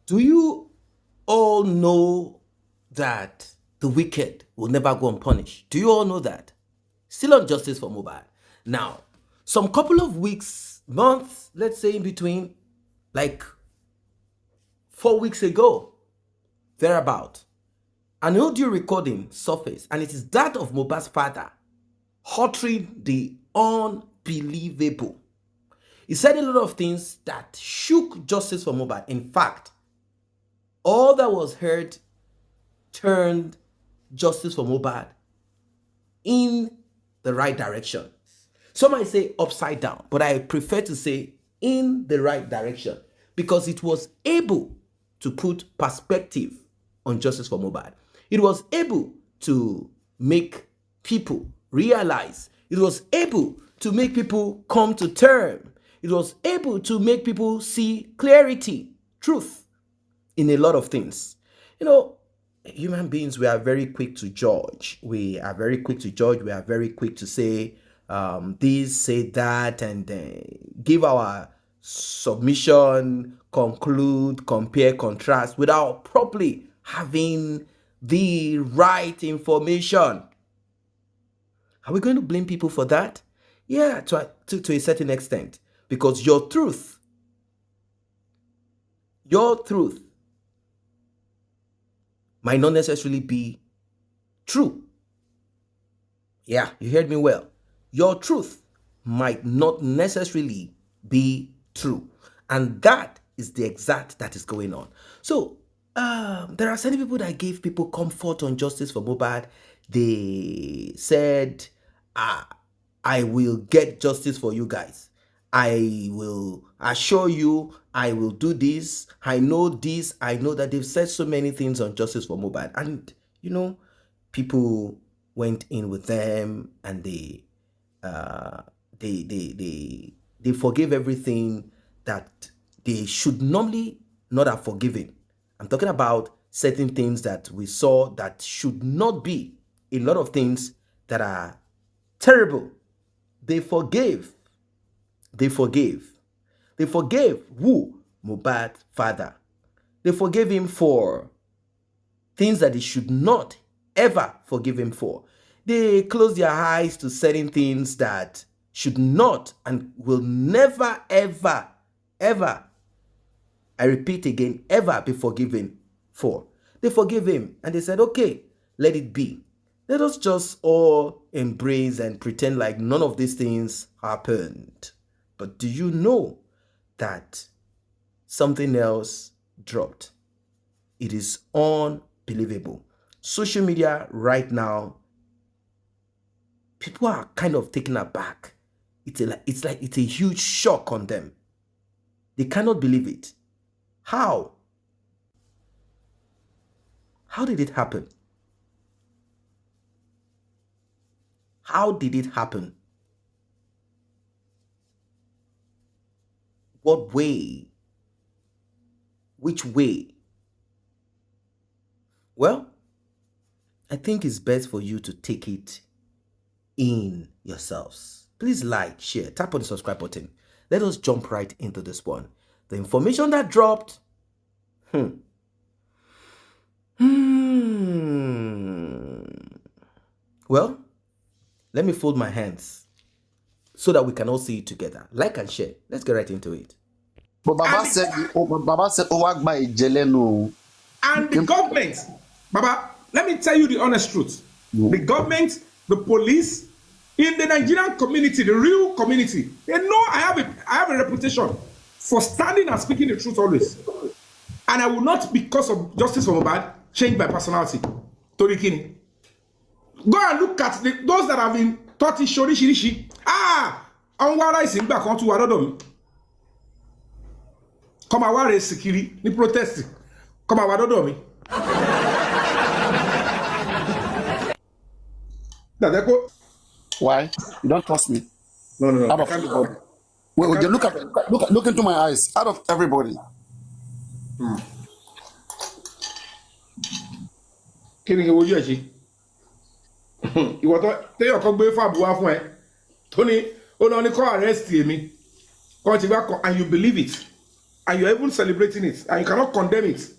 Do you all know that the wicked will never go unpunished? Do you all know that? Still on justice for Mohbad. Now, some couple of weeks, months, let's say in between, like 4 weeks ago, thereabout, an audio recording surfaced, and it is that of Mohbad's father uttering the unbelievable. He said a lot of things that shook justice for Mohbad. In fact, all that was heard turned justice for Mohbad in the right direction. Some might say upside down, but I prefer to say in the right direction because it was able to put perspective on justice for Mohbad. It was able to make people realize. It was able to make people come to term. It was able to make people see clarity, truth in a lot of things. You know, human beings, we are very quick to judge. We are very quick to judge. We are very quick to say this, say that, and give our submission, conclude, compare, contrast without properly having the right information. Are we going to blame people for that? Yeah, to a certain extent. Because your truth might not necessarily be true. Yeah, you heard me well. Your truth might not necessarily be true. And that is the exact that is going on. So, there are certain people that gave people comfort on justice for Mohbad. They said, I will get justice for you guys. I will assure you, I will do this. I know this. I know that. They've said so many things on justice for Mohbad. And, you know, people went in with them and they forgave everything that they should normally not have forgiven. I'm talking about certain things that we saw that should not be. A lot of things that are terrible. They forgave. They forgave. They forgave who? Mohbad's father. They forgave him for things that they should not ever forgive him for. They closed their eyes to certain things that should not and will never, ever, ever, I repeat again, ever be forgiven for. They forgave him and they said, okay, let it be. Let us just all embrace and pretend like none of these things happened. But do you know that something else dropped? It is unbelievable. Social media right now, people are kind of taken aback. It's a huge shock on them. They cannot believe it. How? How did it happen? How did it happen? What way? Which way? Well, I think it's best for you to take it in yourselves. Please like, share, tap on the subscribe button. Let us jump right into this one. The information that dropped. Well, let me fold my hands so that we can all see it together. Like and share. Let's get right into it. But Baba said, and the government, Baba, let me tell you the honest truth. The government, the police, in the Nigerian community, the real community, they know I have a reputation for standing and speaking the truth always. And I will not, because of justice for Mohbad, change my personality. Tori Kini. Go and look at those that have been taught shirishi. On what I sing back onto Wadodom. Come aware sikiri ni protest. Come Wadodom. why? You don't trust me. No. Out of everybody. Wait, look into my eyes. Out of everybody. Kí ni ojú ẹ̀ ṣe? Ìwọ tó téèyàn kan gbé fàbùwá fún ẹ tó ní ó lọ ní kọ́ arrest èmi kọ́ ti bá kọ́ and you believe it. and you're even celebrating it, and you cannot condemn it.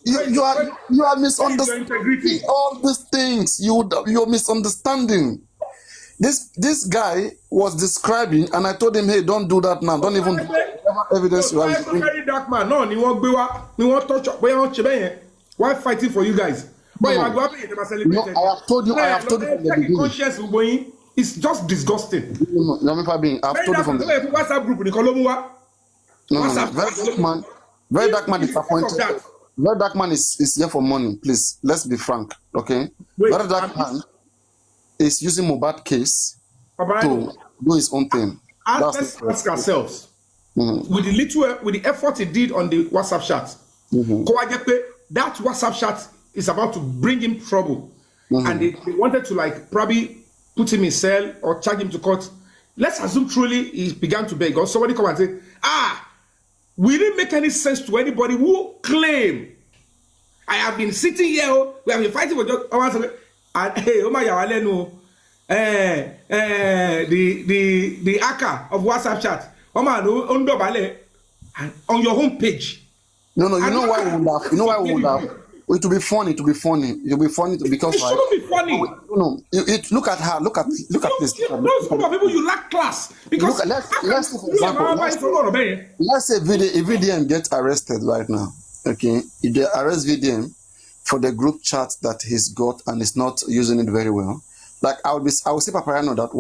You are misunderstanding integrity. all these things. You're misunderstanding. This guy was describing, and I told him, hey, don't do that now. Don't even evidence you have. Very dark man. No, you want touch up. Why fighting for you guys? No, I have told you. I have told you from the beginning. Conscience going. It's just disgusting. No, I've told you from the beginning. WhatsApp group. No. Very dark man disappointed. Very dark man is here for money. Please, let's be frank, okay? Very dark man is using Mohbad case to do his own thing. Let's ask ourselves, with the effort he did on the WhatsApp chat, that WhatsApp chat is about to bring him trouble, and they wanted to like probably put him in cell or charge him to court. Let's assume truly he began to beg, or somebody come and say, will it make any sense to anybody who claim I have been sitting here, we have been fighting for just and hey, the hacker of WhatsApp chat, on your home page. No, you know why we would have. You know why we would have. It will be funny. It'll be funny because it shouldn't be funny. No, look at her. Look at this. Those group of people, you lack class. Because let's for example, let's say VDM gets arrested right now. Okay, if they arrest VDM for the group chat that he's got and is not using it very well, like I will say Paparano that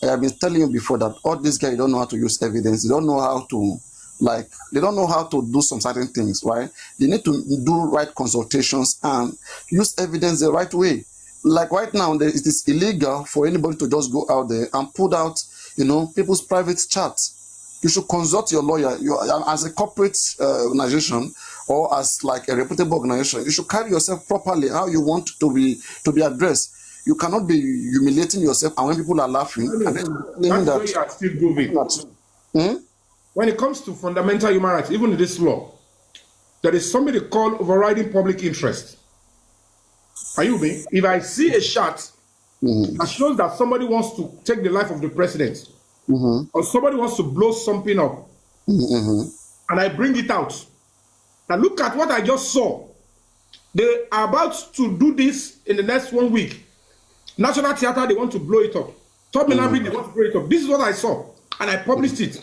I have been telling you before that all these guys don't know how to use evidence. They don't know how to. Like, they don't know how to do some certain things, right? They need to do right consultations and use evidence the right way. Like right now, it is illegal for anybody to just go out there and put out, people's private chats. You should consult your lawyer. As a corporate organization or as like a reputable organization, you should carry yourself properly how you want to be addressed. You cannot be humiliating yourself, and when people are laughing, and then claiming that you are still moving. When it comes to fundamental human rights, even in this law, there is something they call overriding public interest. Are you with me? If I see a shot that shows that somebody wants to take the life of the president, or somebody wants to blow something up, and I bring it out, now look at what I just saw. They are about to do this in the next 1 week. National Theatre, they want to blow it up. Top Minabri, they want to blow it up. This is what I saw, and I published it.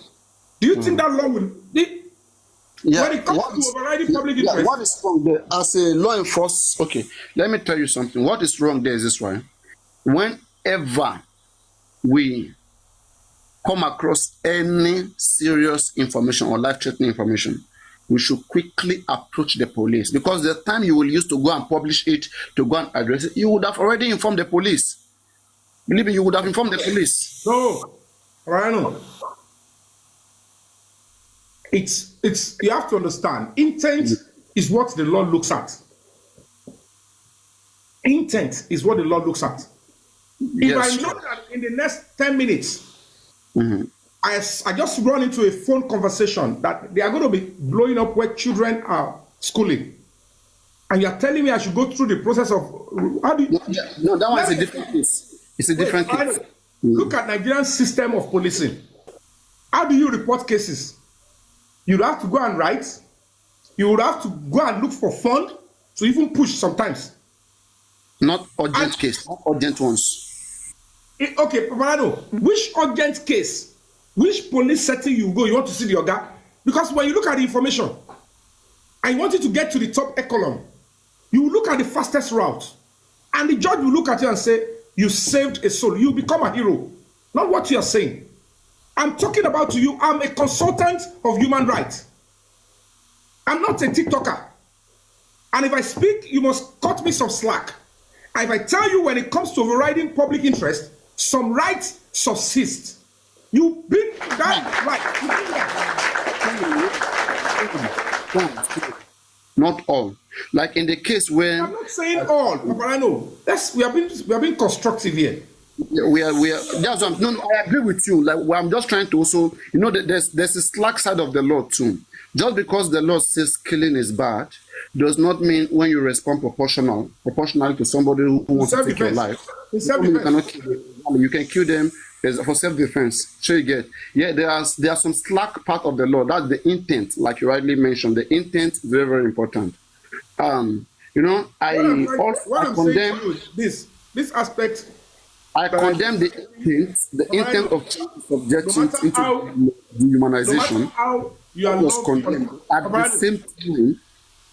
Do you think that law will? When it comes to overriding public interest, what is wrong there? As a law enforcer, okay, let me tell you something. What is wrong there is this, right? Whenever we come across any serious information or life-threatening information, we should quickly approach the police, because the time you will use to go and publish it, to go and address it, you would have already informed the police. Believe me, you would have informed the police. No, Ryan. It's you have to understand, intent is what the law looks at. Intent is what the law looks at. If I know that in the next 10 minutes, I just run into a phone conversation that they are going to be blowing up where children are schooling, and you're telling me I should go through the process of how do you, no, that one is a different case. It's a different case. Look at Nigerian system of policing. How do you report cases? You would have to go and write. You would have to go and look for fund to even push sometimes. Not urgent case, not urgent ones. Okay, Paparano, which urgent case, which police setting you go, you want to see the Oga? Because when you look at the information and you want it to get to the top echelon, you will look at the fastest route. And the judge will look at you and say, you saved a soul. You become a hero. Not what you are saying. I'm talking about to you. I'm a consultant of human rights. I'm not a TikToker. And if I speak, you must cut me some slack. And if I tell you when it comes to overriding public interest, some rights subsist. You've been that right. Not all. Like in the case where I'm not saying all, but I know. We are being constructive here. We are that's what no, I agree with you. Like I'm just trying to also, there's a slack side of the law too. Just because the law says killing is bad does not mean when you respond proportionally to somebody who wants to take your life, you cannot kill them. You can kill them is for self-defense. So you get, yeah, there are some slack part of the law. That's the intent, like you rightly mentioned. The intent is very, very important. You know, I condemn this aspect. I condemn the intent of subjecting into dehumanization. No matter how you are was condemned. At the same time,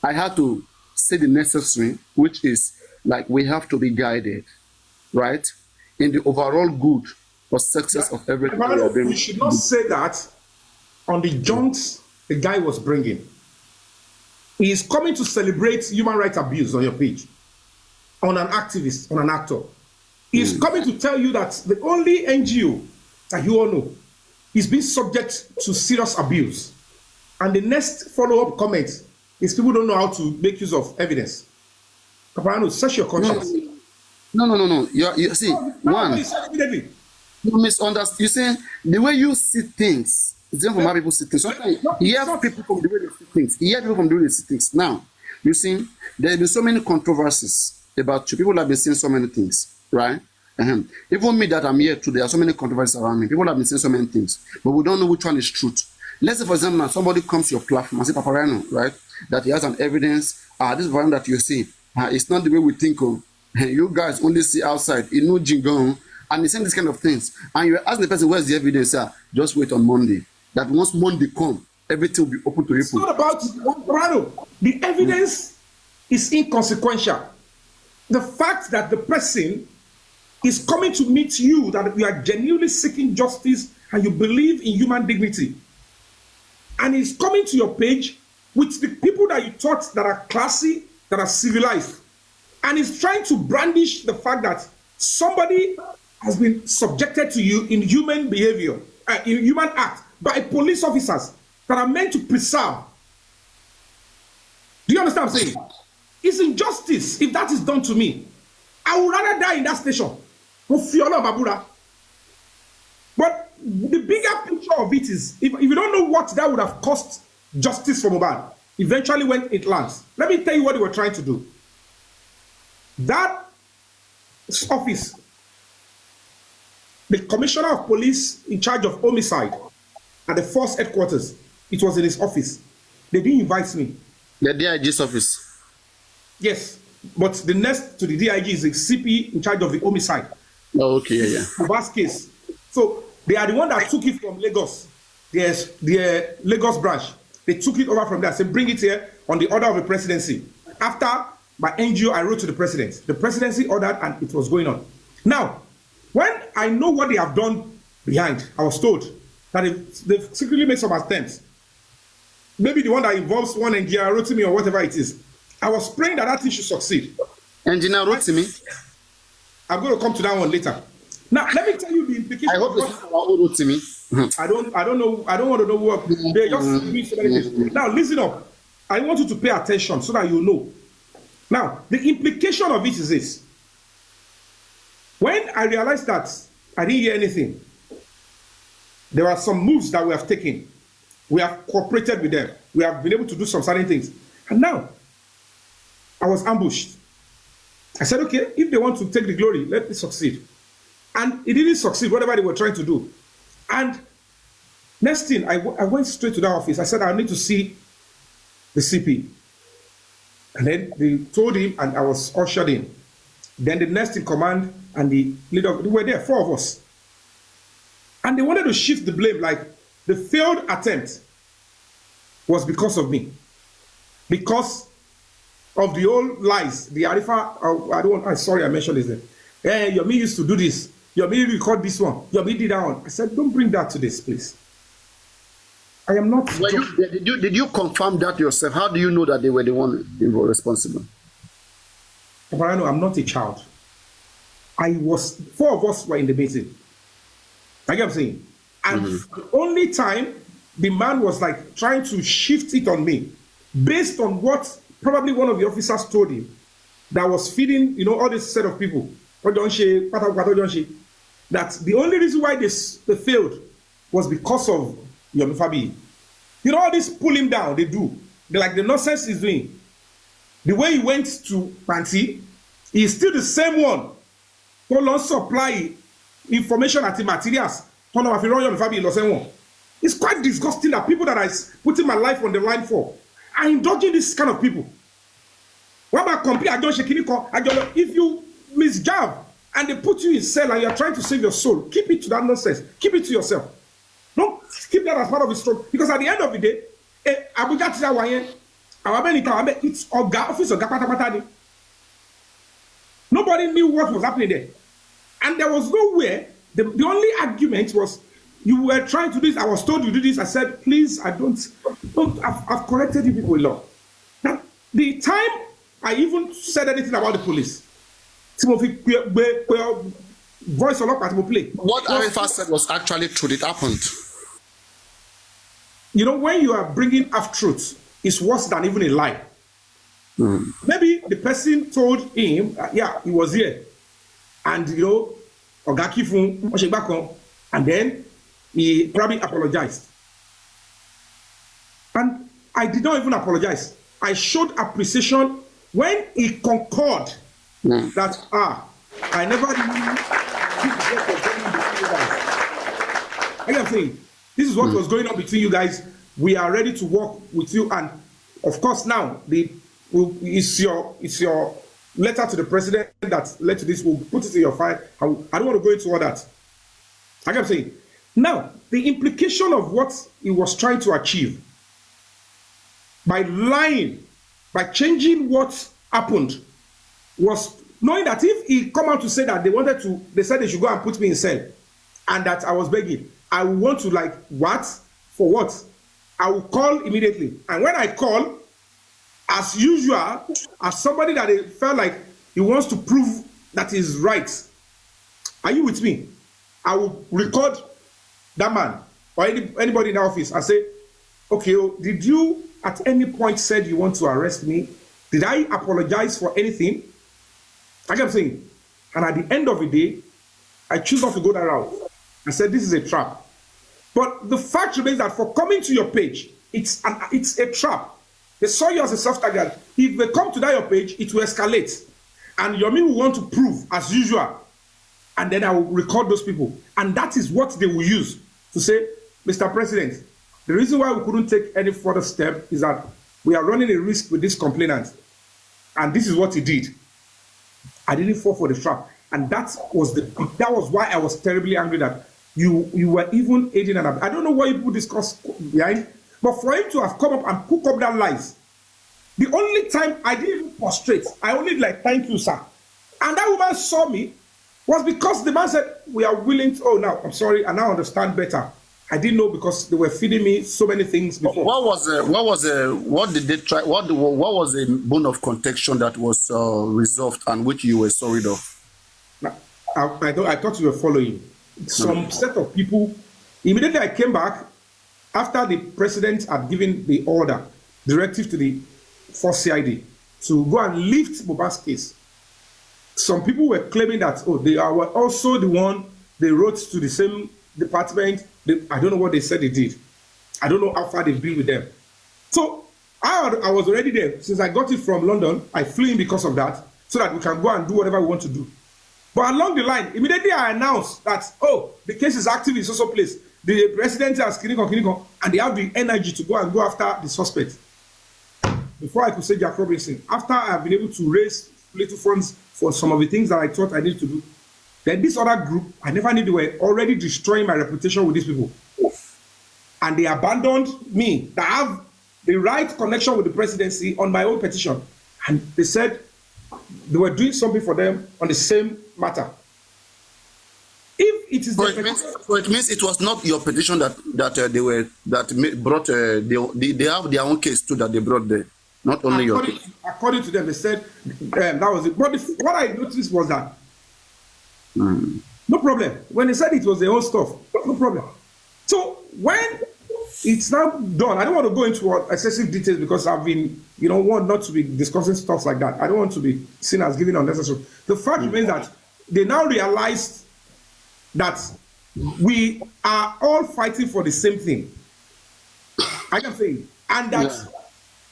I had to say the necessary, which is like we have to be guided, right, in the overall good or success of everything we are doing. You should not say that on the junks the guy was bringing. He is coming to celebrate human rights abuse on your page, on an activist, on an actor. He is coming to tell you that the only NGO that you all know is being subject to serious abuse. And the next follow-up comment is people don't know how to make use of evidence. Kaparano, search your conscience. No. You see, you misunderstand. You see, the way you see things is different from how people see things. Sometimes you have people from the way they see things. You hear people from the way they see things. Now, you see, there have been so many controversies about you. People have been saying so many things, right? Even me that I'm here too, there are so many controversies around me. People have been saying so many things, but we don't know which one is truth. Let's say, for example, now somebody comes to your platform and say, Papa Rhino, right, that he has an evidence, this one that you see, it's not the way we think of. You guys only see outside, you know, jingle, and he's saying this kind of things. And you ask the person, where's the evidence? Just wait on Monday. That once Monday come, everything will be open to people. It's not about Rhino. The evidence is inconsequential. The fact that the person is coming to meet you, that you are genuinely seeking justice and you believe in human dignity, and he's coming to your page with the people that you thought that are classy, that are civilized, and he's trying to brandish the fact that somebody has been subjected to you in human behavior, in human act, by police officers that are meant to preserve. Do you understand what I'm saying? It's injustice if that is done to me. I would rather die in that station. But the bigger picture of it is, if you don't know what that would have cost justice for Mohbad, eventually when it lands, let me tell you what they were trying to do. That office, the commissioner of police in charge of homicide at the force headquarters, it was in his office. They didn't invite me. The DIG's office. Yes, but the next to the DIG is the CP in charge of the homicide. Oh, okay, yeah. Mohbad's case. So they are the one that took it from Lagos. There's the Lagos branch. They took it over from there. Said, bring it here on the order of the presidency. After my NGO, I wrote to the president. The presidency ordered, and it was going on. Now, when I know what they have done behind, I was told that they've secretly made some attempts. Maybe the one that involves one engineer wrote to me or whatever it is. I was praying that that thing should succeed. Engineer wrote to me. I'm going to come to that one later. Now, let me tell you the implication. I hope it's wrote to me. I don't know. I don't want to know what they just doing so many things. Now, listen up. I want you to pay attention so that you know. Now, the implication of it is this. When I realized that I didn't hear anything, there are some moves that we have taken. We have cooperated with them. We have been able to do some certain things. And now, I was ambushed. I said, okay, if they want to take the glory, let it succeed. And it didn't succeed, whatever they were trying to do. And next thing, I went straight to that office. I said, I need to see the CP. And then they told him, and I was ushered in. Then the next in command and the leader, we were there, 4 of us. And they wanted to shift the blame, like the failed attempt was because of me. Because of the old lies, the Arifa, I'm sorry I mentioned this name. Hey, your me used to do this. Your me record this one. Your me did that one. I said, don't bring that to this, please. I am not. Did you confirm that yourself? How do you know that they were the one responsible? But I'm not a child. 4 of us were in the meeting. I get what I'm saying. And the only time the man was like trying to shift it on me, based on what probably one of the officers told him, that was feeding, all this set of people. That the only reason why they failed was because of Yomi Fabi. All this pull him down, they do. Like the nonsense he's doing. The way he went to Panti, he's still the same one. For long supply information àti materials tọ́nà wà fi rọ́yọ̀ nípa bí ìlọsẹ̀ wọn. It's quite disgusting that people that I putting my life on the line for are indulging this kind of people. What about compare àjọ ṣe kìíní kan àjọ if you misjab and they put you in cell and you are trying to save your soul, keep it to that nonsense. Keep it to yourself. Don't keep that as part of the struggle. Because at the end of the day, Abuja ti wa yẹn, àwọn abẹ́ni kan abẹ́ it's office ọ̀gá pátápátá ni. Nobody knew what was happening there. And there was nowhere, the only argument was, you were trying to do this, I was told you do this, I said, please, I've corrected you people a lot. Now, the time I even said anything about the police, voice of play. What Arifa said was actually true, it happened. You know, when you are bringing half-truths, it's worse than even a lie. Maybe the person told him, yeah, he was here. And, you know, Ogaki Fun, and then he probably apologized. And I did not even apologize. I showed appreciation when he concurred that, I never knew this is what was going on between you guys. We are ready to work with you. And of course, now, it's your letter to the president that led to this. We'll put it in your file. I don't want to go into all that. Like I'm saying, now the implication of what he was trying to achieve by lying, by changing what happened, was knowing that if he come out to say that they said they should go and put me in cell, and that I was begging, I will want to like what for what? I will call immediately, and when I call, as usual, as somebody that felt like he wants to prove that he's right. Are you with me? I will record that man or anybody in the office and say, okay, did you at any point said you want to arrest me? Did I apologize for anything? Like I'm saying, and at the end of the day, I choose not to go that route. I said, this is a trap. But the fact remains that for coming to your page, it's a trap. They saw you as a soft target. If they come to that your page, it will escalate. And Yomi will want to prove, as usual. And then I will record those people. And that is what they will use to say, Mr. President, the reason why we couldn't take any further step is that we are running a risk with this complainant. And this is what he did. I didn't fall for the trap. And that was why I was terribly angry that you were even aiding and abetting. I don't know what people discuss behind. But for him to have come up and cook up that lies, the only time I didn't even prostrate, I only like, thank you, sir. And that woman saw me was because the man said, we are willing to, now, I'm sorry, I now understand better. I didn't know because they were feeding me so many things before. What was the bone of contention that was resolved and which you were sorry of? Now, I thought you were following. Some set of people, immediately I came back, after the president had given the order, directive to the Force CID to go and lift Mohbad's case, some people were claiming that, they were also the one they wrote to the same department. I don't know what they said they did. I don't know how far they've been with them. So I was already there. Since I got it from London, I flew in because of that, so that we can go and do whatever we want to do. But along the line, immediately I announced that, the case is active in social place. The president has Kiniko, and they have the energy to go after the suspect. Before I could say Jack Robinson, after I have been able to raise little funds for some of the things that I thought I needed to do, then this other group, I never knew they were already destroying my reputation with these people. And they abandoned me, that have the right connection with the presidency on my own petition. And they said they were doing something for them on the same matter. If it is so it means it was not your petition that they have their own case too that they brought there, not only your case. According to them, they said that was it. But what I noticed was that no problem. When they said it was their own stuff, no problem. So when it's now done, I don't want to go into excessive details because I've been, want not to be discussing stuff like that. I don't want to be seen as giving unnecessary. The fact remains that they now realized that we are all fighting for the same thing. I can say, and that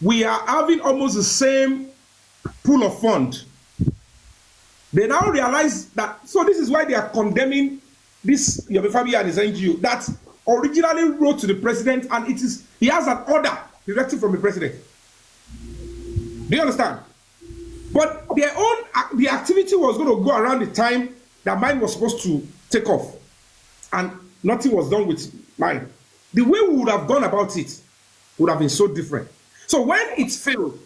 we are having almost the same pool of fund. They now realize that, so this is why they are condemning this Yomi and his NGO that originally wrote to the president, and he has an order directed from the president. Do you understand? But the activity was going to go around the time that mine was supposed to take off, and nothing was done with mine. The way we would have gone about it would have been so different. So when it failed,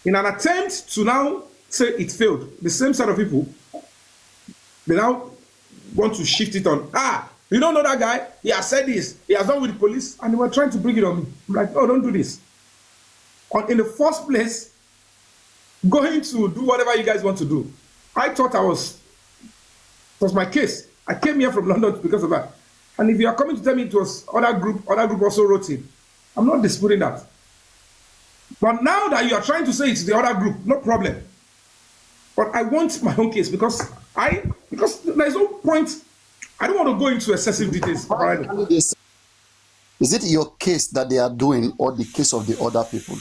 in an attempt to now say it failed, the same set of people, they now want to shift it on. You don't know that guy? He has said this. He has done with the police, and they were trying to bring it on me. I'm like, no, don't do this. In the first place, going to do whatever you guys want to do. I thought it was my case. I came here from London because of that. And if you are coming to tell me it was other group also wrote it, I'm not disputing that. But now that you are trying to say it's the other group, no problem. But I want my own case because there's no point. I don't want to go into excessive details. Is it your case that they are doing or the case of the other people?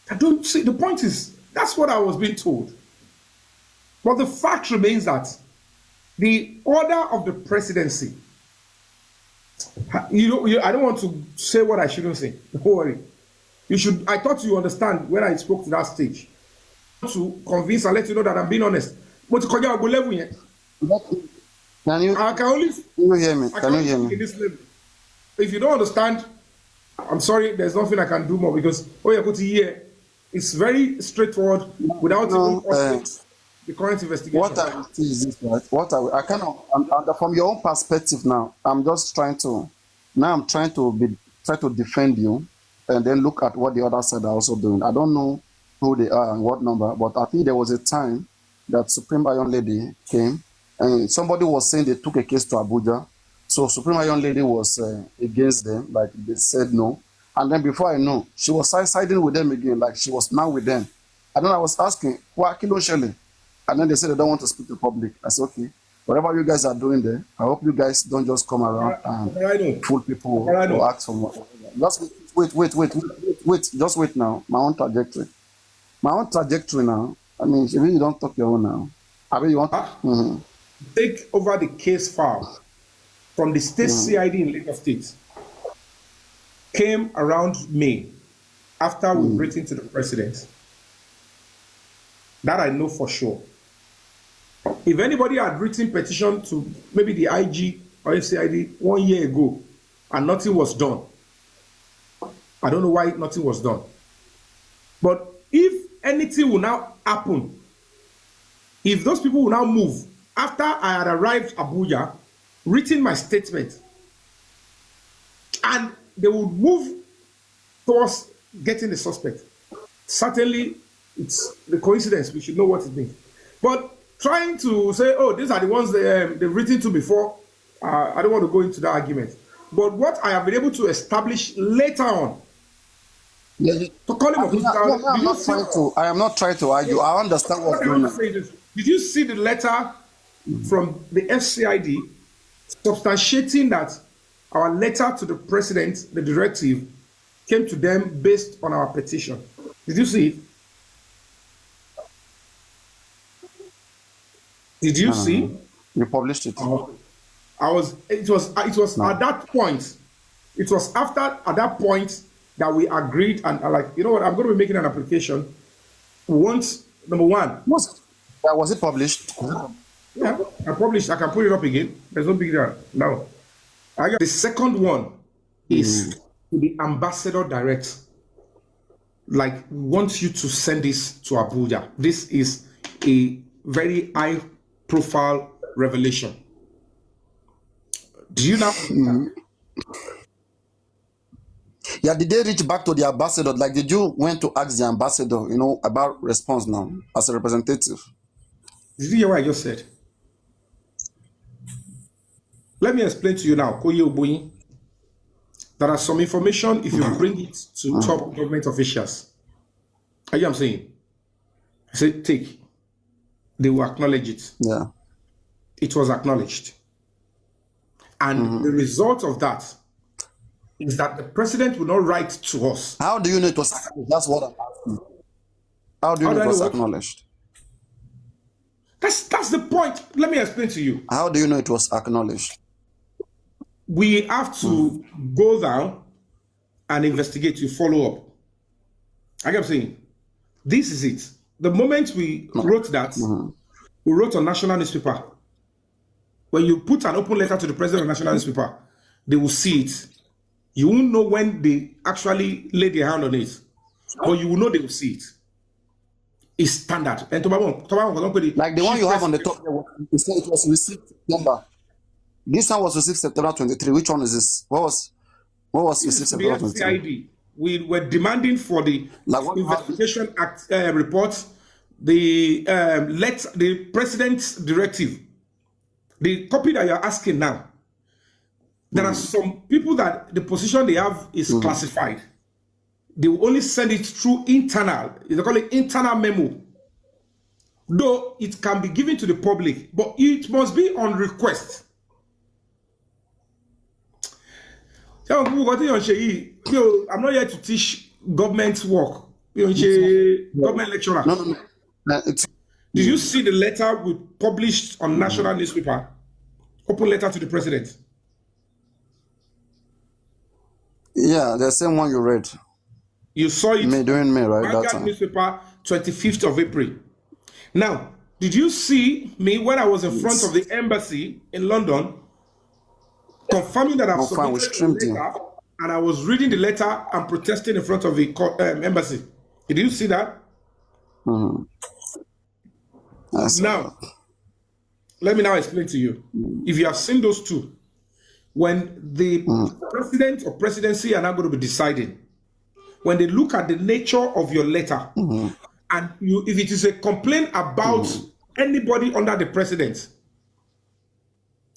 I don't see. The point is, that's what I was being told. But the fact remains that the order of the presidency, I don't want to say what I shouldn't say. Don't worry. I thought you understand when I spoke to that stage. To convince and let you know that I'm being honest. But can you? I can only. Can you hear me? Can you hear me? This level. If you don't understand, I'm sorry. There's nothing I can do more because you're going to hear. It's very straightforward without even the current investigation. What I will see is this, right? I cannot. From your own perspective now, I'm just trying to. Now I'm trying to defend you, and then look at what the other side are also doing. I don't know who they are and what number, but I think there was a time that Supreme Iron Lady came, and somebody was saying they took a case to Abuja, so Supreme Iron Lady was against them, like they said no, and then before I know, she was siding with them again, like she was now with them, and then I was asking, why Kilo Shelley? And then they said they don't want to speak to the public. I said, okay, whatever you guys are doing there, I hope you guys don't just come around and fool people or ask for more. Just wait, just wait now, my own trajectory. My own trajectory now, I mean, if you don't talk your own now, I mean, you want take over the case file from the state CID in Lagos State came around May after we've written to the president. That I know for sure. If anybody had written petition to maybe the IG or FCID 1 year ago and nothing was done, I don't know why nothing was done. But if anything will now happen, if those people will now move, after I had arrived Abuja, written my statement, and they would move towards getting the suspect, certainly it's the coincidence. We should know what it means. But trying to say, oh, these are the ones they've written to before, I don't want to go into that argument. But what I have been able to establish later on, to call him I am not trying to argue. I understand what's going on. Did you see the letter from the FCID substantiating that our letter to the president, the directive, came to them based on our petition? Did you see it? Did you see? You published it. It was at that point. It was at that point that we agreed and like, you know what, I'm going to be making an application. Once, number one. Was it published? Yeah, I published. I can put it up again. There's no big deal. No. The second one is to the ambassador direct. Like, we want you to send this to Abuja. This is a very high profile revelation. Do you know? Yeah, did they reach back to the ambassador? Like, did you went to ask the ambassador, about response now as a representative? Did you hear what I just said? Let me explain to you now, Koye Oboyin. There are some information if you bring it to top government officials. Are you what I'm saying? I said, take. They will acknowledge it. Yeah. It was acknowledged. And the result of that is that the president will not write to us. How do you know it was acknowledged? That's what I'm asking. How do you know it was acknowledged? That's the point. Let me explain to you. How do you know it was acknowledged? We have to go down and investigate, to follow up. I kept saying, this is it. The moment we wrote that, we wrote on national newspaper. When you put an open letter to the president of national newspaper, they will see it. You won't know when they actually lay their hand on it, but you will know they will see it. It's standard. And like the one you have on the top, it said it was received September. This one was received September 23. Which one is this? What was received September 23? We were demanding for the investigation act report, the the president's directive, the copy that you're asking now. There are some people that the position they have is classified. They will only send it through internal. They call it internal memo. Though it can be given to the public, but it must be on request. I'm not here to teach government work. Government lecturer. No. Did you see the letter we published on national newspaper? Open letter to the president. Yeah, the same one you read. You saw it during May, right? That time. Newspaper, 25th of April. Now, did you see me when I was in front of the embassy in London, confirming that I've submitted the letter, and I was reading the letter and protesting in front of the embassy? Did you see that? Now, let me now explain to you. If you have seen those two, when the president or presidency are now going to be deciding, when they look at the nature of your letter, and if it is a complaint about anybody under the president,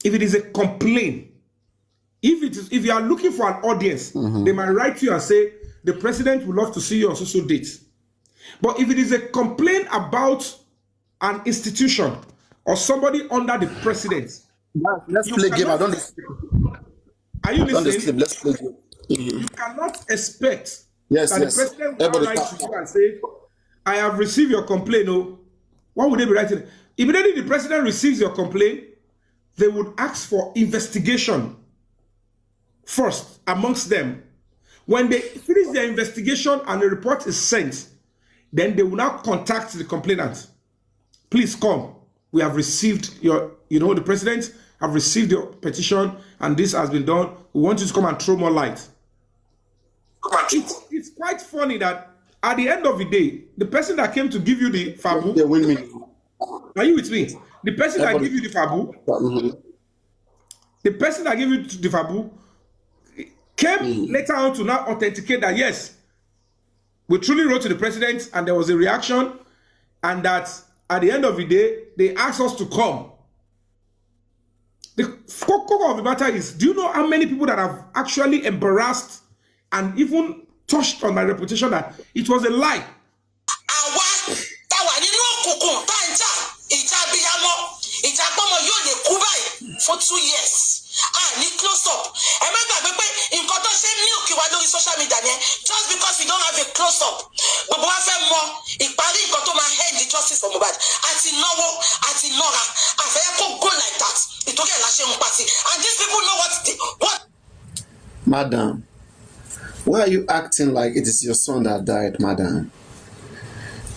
if it is a complaint, if you are looking for an audience, they might write to you and say, the president would love to see you on social dates. But if it is a complaint about an institution or somebody under the president, let's play game. I don't. Are you listening? Let's play game. You cannot expect that the president will write to you and say, I have received your complaint. No, what would they be writing? Immediately the president receives your complaint, they would ask for investigation first amongst them. When they finish their investigation and the report is sent, then they will now contact the complainant. Please come. We have received your, the president have received your petition and this has been done. We want you to come and throw more light. It's quite funny that at the end of the day, the person that came to give you the fabu, they win me. Are you with me? The person that gave you the fabu, the person that gave you the fabu came later on to now authenticate that yes, we truly wrote to the president and there was a reaction, and that at the end of the day, they asked us to come. The core of the matter is, do you know how many people that have actually embarrassed and even touched on my reputation that it was a lie? For 2 years. Close up. Social media just because we don't have a close up. But we have more. The justice for Mohbad. Go like that. It don't get party. And these people know what. Madam, why are you acting like it is your son that died, madam?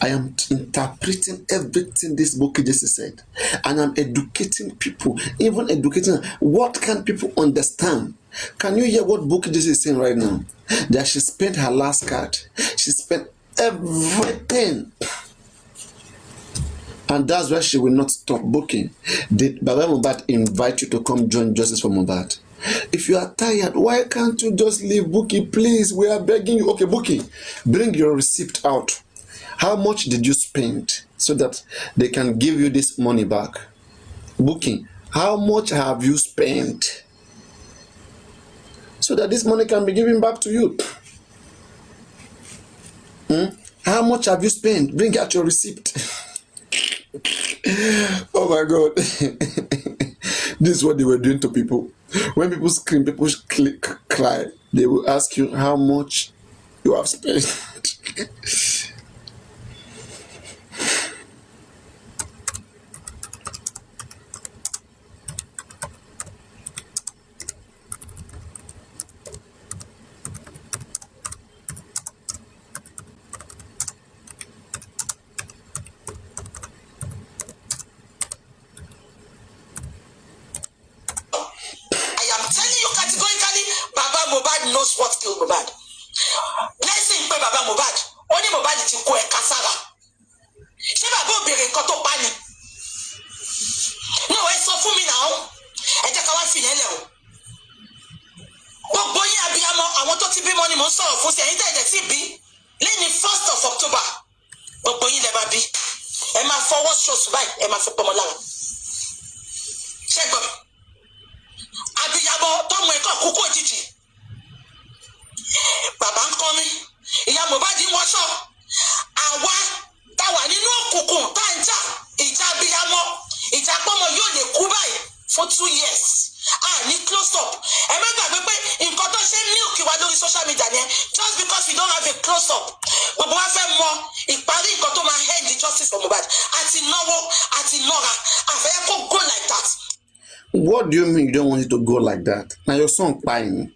I am interpreting everything this book just said, and I'm educating people, even educating. What can people understand? Can you hear what book just is saying right now? That she spent her last card, she spent everything, and that's why she will not stop booking. Did Baba Mohbad invite you to come join Justice for Mohbad? If you are tired, why can't you just leave Bookie? Please, we are begging you. Okay, Bookie, bring your receipt out. How much did you spend so that they can give you this money back? Booking, how much have you spent so that this money can be given back to you? How much have you spent? Bring out your receipt. Oh my God. This is what they were doing to people. When people scream, people cry, they will ask you how much you have spent. Mohbad knows what killed Mohbad. Blessing pé bàbá Mohbad. Ó ní Mohbad ti kó ẹ̀ka sára. Ṣé bàbá ò béèrè nǹkan tó pa ni? No, ẹ sọ fún mi now. Ẹ jẹ́ ká wá fi yẹn lẹ̀ o. Gbogbo yín abiyamọ àwọn tó ti bímọ ni mò ń sọ̀rọ̀ fún sí ẹ̀yin tẹ̀jẹ̀ sí bí lẹ́ni 1st of October. Gbogbo yín lẹ máa bí. Ẹ máa fọwọ́ ṣoṣù báyìí, ẹ máa fi pọmọ lára. Ṣé gbọ́ mi? Abiyamọ tọmọ ẹ̀kọ́ kúkú òjijì. Bàbá ń kọ́ mi. Ìyá Mohbad ń wọṣọ. Àwa táwa nínú òkùnkùn tá ń jà ìjà abiyamọ. Ìjà pọ́mọ yóò lè kú báyìí for 2 years. Ní close up. Ẹ má gbàgbé pé nǹkan tó ṣe milk wa lórí social media ni just because we don't have a close up. Gbogbo wa fẹ́ mọ ìparí nǹkan tó máa end the justice for Mohbad. Àti náwó àti nọ́ra. Àfẹ́ kó go like that. What do you mean you don't want it to go like that? Now your son crying.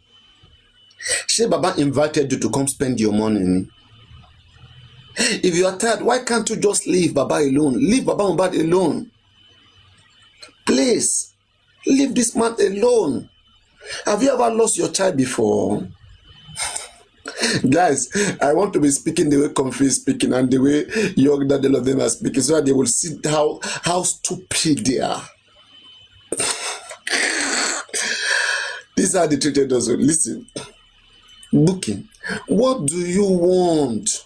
Say Baba invited you to come spend your money. If you are tired, why can't you just leave Baba alone? Leave Baba Mohbad alone. Please, leave this man alone. Have you ever lost your child before? Guys, I want to be speaking the way Comfy is speaking and the way Young Daddy of them are speaking so that they will see how stupid they are. These are the treated us. Listen, Booking, what do you want?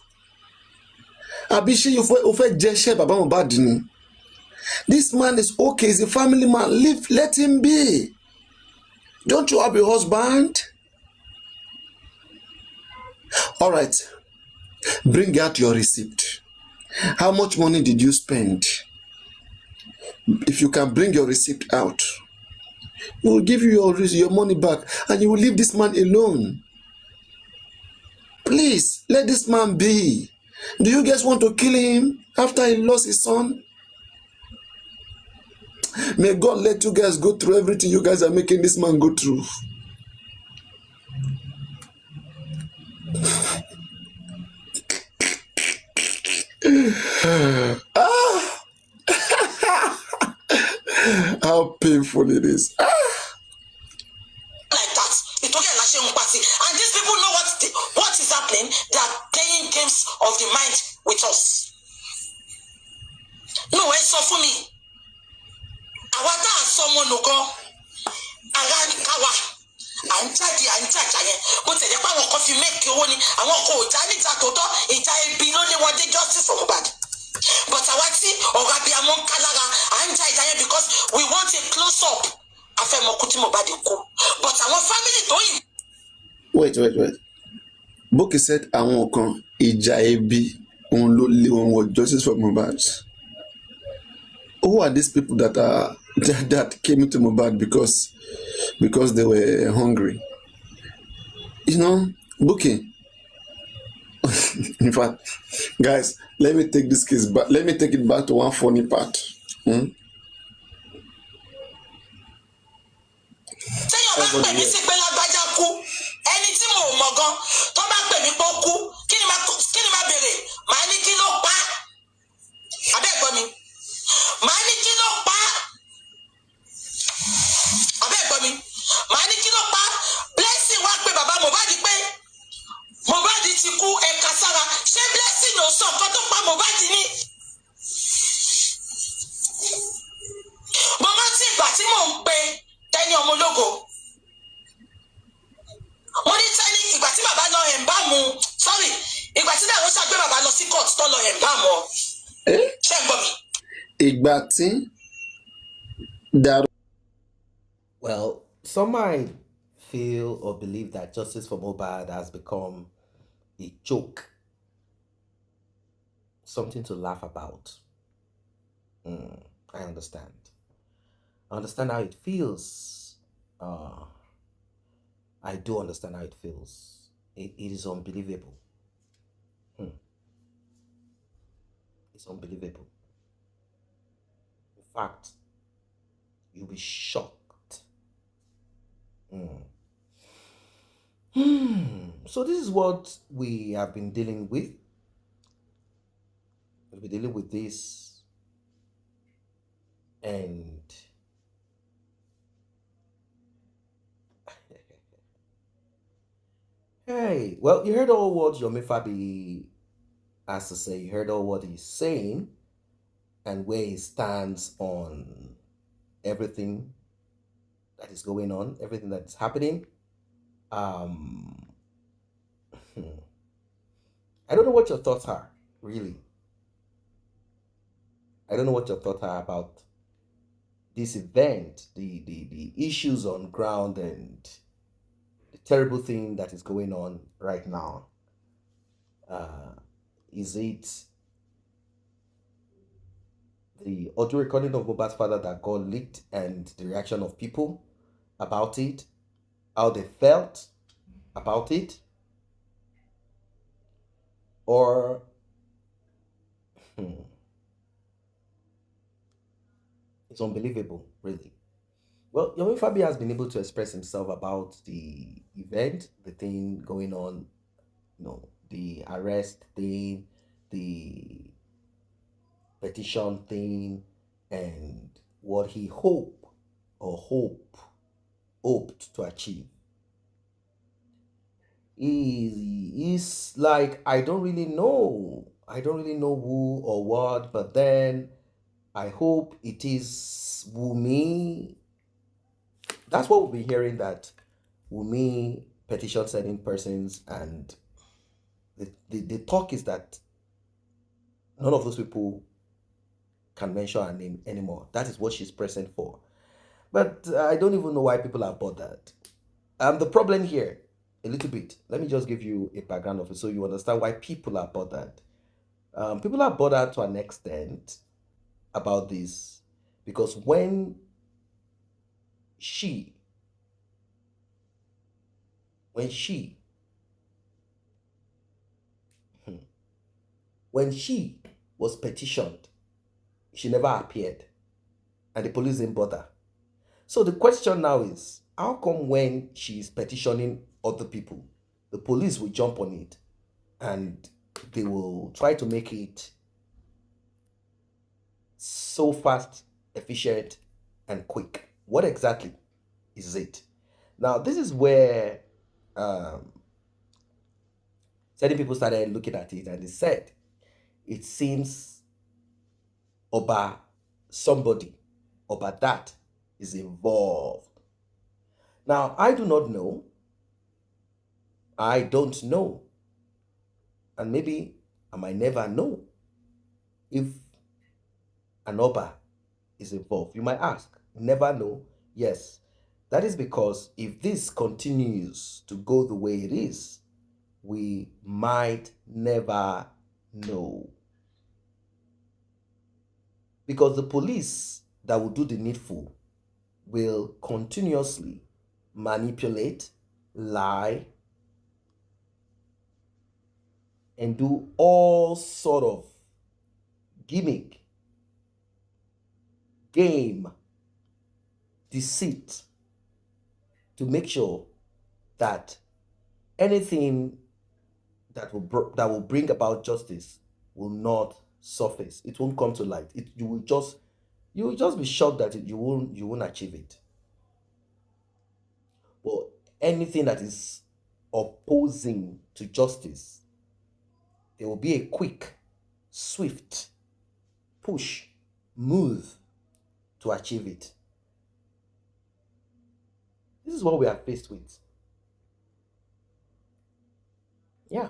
Abishi, you for Jeshe Baba Mohbad ni. This man is okay, he's a family man. Let him be. Don't you have a husband? All right, bring out your receipt. How much money did you spend? If you can bring your receipt out, we will give you your money back and you will leave this man alone. Please, let this man be. Do you guys want to kill him after he lost his son? May God let you guys go through everything you guys are making this man go through. How painful it is. Like that. And these people know what is happening. They are playing games of the mind with us. No, ẹ sọ fún mi. Àwa tá a sọ ọmọ nù gan. Ara ń ká wa. À ń jáde à ń jàjà yẹn. Bó ti jẹ́ pé àwọn kan fi mẹ́kì owó ni. Àwọn kan ò já níjà tòótọ́. Ìjà ebi ló lé wọn dé justice for Mohbad. But àwa tí ọ̀rọ̀ abiyamọ ń ká lára à ń já ìjà yẹn because we want a close up. A fẹ́ mọ kú tí Mohbad kú. But àwọn family tó yìí. Wait. Bookie said àwọn kan ìjà ebi òun ló lé wọn wọ justice for Mohbad. Who are these people that came into Mohbad because they were hungry? You know, Bookie. In fact, guys, let me take this case back. Let me take it back to one funny part. Téèyàn bá pè mí sí pé lágbájá kú, ẹni tí mo mọ̀ gan, tó bá pè mí pé ó kú, kí ni máa béèrè? Màá ní kí ló pa? Abẹ́ẹ̀gbọ́n mi. Màá ní kí ló pa? Abẹ́ẹ̀gbọ́n mi. Màá ní kí ló pa? Blessing wá pé bàbá Mohbad pé Mohbad ti kú ẹ̀ka sára. Ṣé Blessing ò sọ nǹkan tó pa Mohbad ni? Mo rántí ìgbà tí mò ń pe Tẹ́ni ọmọ ológo. Mo ní Tẹ́ni ìgbà tí bàbá lọ ẹ̀ ń bá mu. Sorry, ìgbà tí náà ó ṣàgbé bàbá lọ sí court tó lọ ẹ̀ ń bá mu. Ṣé ń gbọ́ mi? Ìgbà tí Well, some might feel or believe that justice for Mohbad has become a joke, something to laugh about. I understand. I understand how it feels. I do understand how it feels. It is unbelievable. It's unbelievable. In fact, you'll be shocked. So this is what we have been dealing with. We'll be dealing with this, and Hey, well, you heard all what Yomi Fabi has to say. You heard all what he's saying and where he stands on everything that is going on, everything that's happening. Um, hmm, I don't know what your thoughts are, really. I don't know what your thoughts are about this event, the issues on ground, and the terrible thing that is going on right now. Uh, is it the audio recording of Mohbad's father that got leaked and the reaction of people about it, how they felt about it, or hmm, it's unbelievable, really. Well, Yomi Fabi has been able to express himself about the event, the thing going on, the arrest thing, the petition thing, and what he hoped to achieve. Is like, I don't really know. I don't really know who or what, but then I hope it is Wumi. That's what we'll be hearing, that Wumi petition sending persons, and the talk is that none of those people can mention her name anymore. That is what she's pressing for. But I don't even know why people are bothered. The problem here, a little bit. Let me just give you a background of it so you understand why people are bothered. People are bothered to an extent about this because she, when she, hmm, when she was petitioned, she never appeared, and the police didn't bother. So the question now is, how come when she's petitioning other people, the police will jump on it and they will try to make it so fast, efficient, and quick? What exactly is it? Now, this is where um, certain people started looking at it and they said it seems Oba somebody, Oba that is involved. Now, I do not know. I don't know. And maybe I might never know if an Oba is involved. You might ask, never know? Yes. That is because if this continues to go the way it is, we might never know. Because the police that will do the needful will continuously manipulate, lie, and do all sort of gimmick, game, deceit to make sure that anything that will bring about justice will not surface. It won't come to light. You will just be shocked that you won't achieve it. But anything that is opposing to justice, there will be a quick, swift push, move to achieve it. This is what we are faced with. Yeah,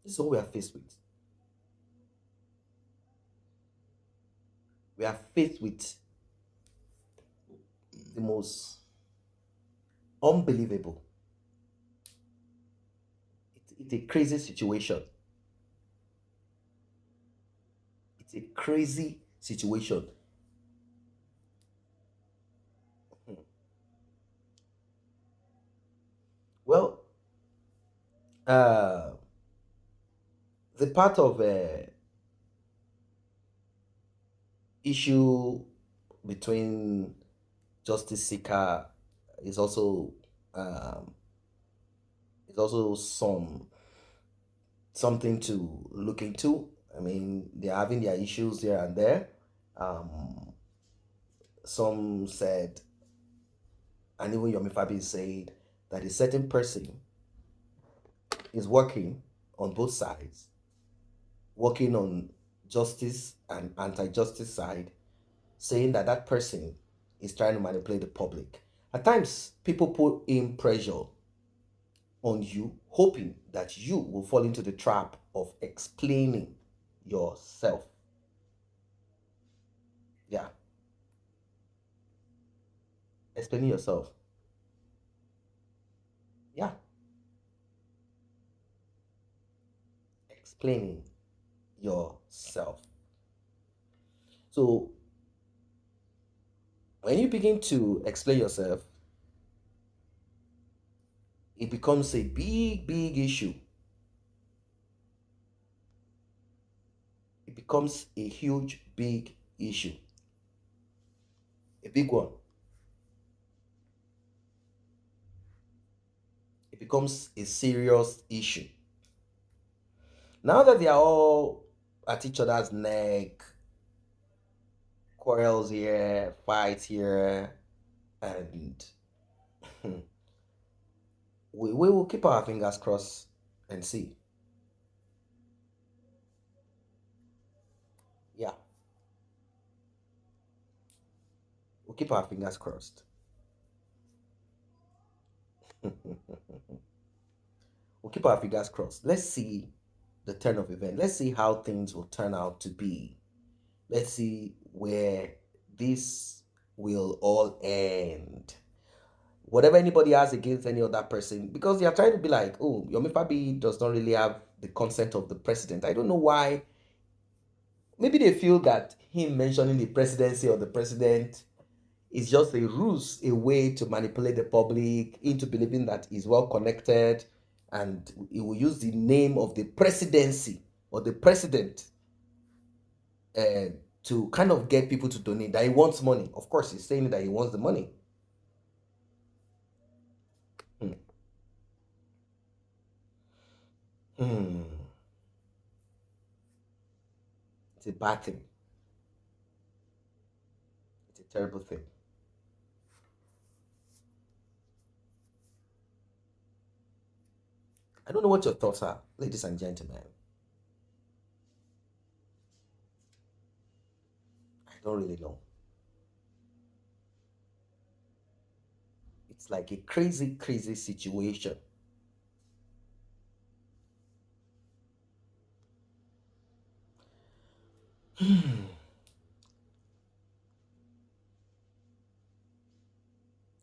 this is what we are faced with. We are faced with the most unbelievable. It's a crazy situation. It's a crazy situation. Hmm. Well, uh, the part of issue between justice seeker is also um, something to look into. I mean, they're having their issues here and there. Um, some said, and even Yomi Fabi said, that a certain person is working on both sides, working on justice and anti-justice side, saying that that person is trying to manipulate the public. At times, people put in pressure on you, hoping that you will fall into the trap of explaining yourself. Yeah, explaining yourself. Yeah, explaining yourself. So when you begin to explain yourself, it becomes a big, big issue. It becomes a huge, big issue. A big one. It becomes a serious issue. Now that they are all at each other's neck, quarrels here, fights here, and we will keep our fingers crossed and see. Yeah, we'll keep our fingers crossed. We'll keep our fingers crossed. Let's see the turn of event. Let's see how things will turn out to be. Let's see where this will all end. Whatever anybody has against any other person, because they are trying to be like, oh, Yomi Fabi does not really have the consent of the president. I don't know why. Maybe they feel that him mentioning the presidency or the president is just a ruse, a way to manipulate the public into believing that he's well connected, and he will use the name of the presidency or the president uh, to kind of get people to donate, that he wants money. Of course, he's saying that he wants the money. Hmm. Hmm. It's a bad thing. It's a terrible thing. I don't know what your thoughts are, ladies and gentlemen. I don't really know. It's like a crazy, crazy situation.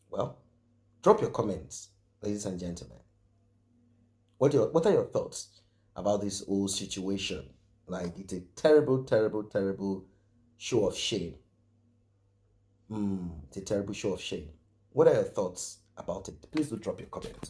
Well, drop your comments, ladies and gentlemen. What are your thoughts about this whole situation? Like, it's a terrible, terrible, terrible show of shame. It's a terrible show of shame. What are your thoughts about it? Please do drop your comments.